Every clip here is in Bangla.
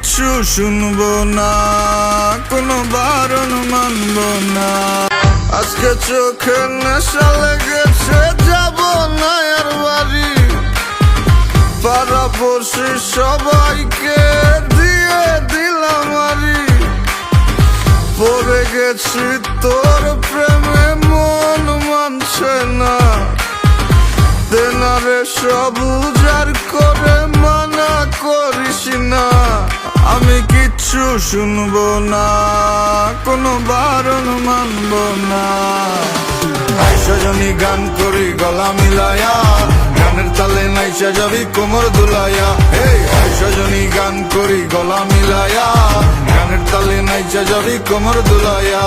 কিচ্ছু শুনবো না, কোনো বারণ মানবো না। আজকে চোখে নেশা লেগেছে, যাব না আর বাড়ি। পাড়াপড়শি সবাইকে দিয়ে দিলাম আরি। পড়ে গেছি তোর প্রেমে, মন মানছে না। তেনারে সব উজাড় করে মানা করিস না। আমি কিচ্ছু শুনবো না, কোনো বারণ মানবো না। সজনী গান করি গলা মিলায়া, গানের তালে নাইচা যাবি কোমর দুলাইয়া। সজনী গান করি গলা মিলায়া, গানের তালে নাইচা যাবি কোমর দুলাইয়া।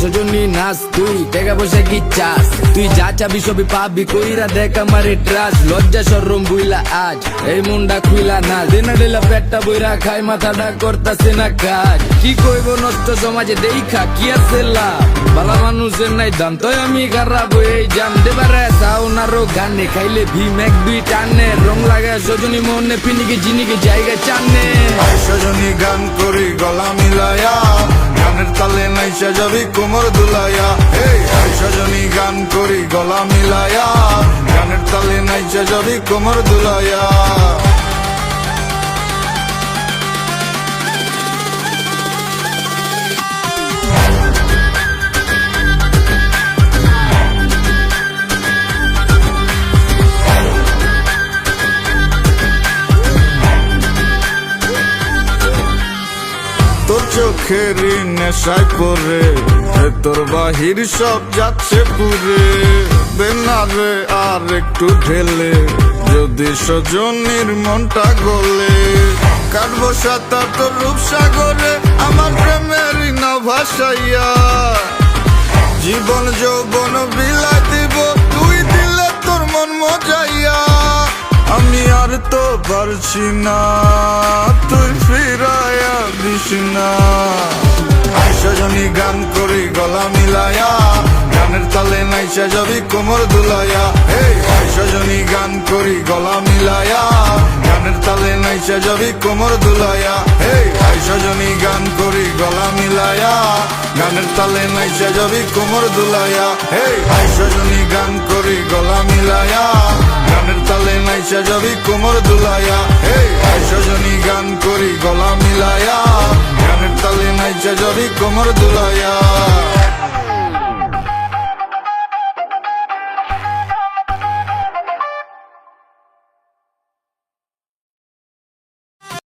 সজনী নাচ, তুই টাকা পয়সা কি চাস? তুই যা চাবি সবই পাবি, কইরা দেখ আমারে ট্রাস। লজ্জা শরম বুইলা আজ এই মুন্ডা খুইলা না। দিনা ডেলা পেটটা বইরা খাই, মাথাটা করতাছে না কাজ। কি কইব নষ্ট সমাজে দেখা কি আছে লাভ? বালা মানুষের নাই দাম, তো আমি খারাপ হয়ে জান দেবারে সাউনারও গানে। খাইলে ভীম এক দুই টানে, রং লাগে সজনী মনে পিনিকে জিনিকে জায়গা চানে। সজনী গান করি গলা মিলায়া, গানের তালে নাইচা যাবি কোমর দুলাইয়া। সজনী গান করি গলা মিলায়া, গানের তালে নাইচা যাবি কোমর দুলাইয়া। তোর চোখের নেশায় পরে তোর বাহির সব যাচ্ছে পুরে। বেনারে আর একটু ঢেলে, যদি সজনীর মনটা গলে। কাটবো সাঁতার তোর রূপসাগরে, আমার প্রেমের না ভাসাইয়া। জীবন যৌবন বিলাই দিব, তুই দিলে তোর মন মজাইয়া। আমি আর তো পারছি না, তুই ফিরাইয়া দিস না। সজনী গান করি গলা মিলায়া, গানের তালে নাইচা যাবি কোমর দুলাইয়া। সজনী গান করি গলা মিলায়া, গানের তালে নাইচা যাবি কোমর দুলাইয়া। সজনী গান করি গলা মিলায়া, গানের তালে নাইচা যাবি কোমর দুলাইয়া। সজনী গান করি গলা মিলায়া, গানের তালে নাইচা যাবি কোমর দুলাইয়া। সজনী গান করি গলা মিলায়া, গানের তালে নাইচা যাবি কোমর দুলাইয়া।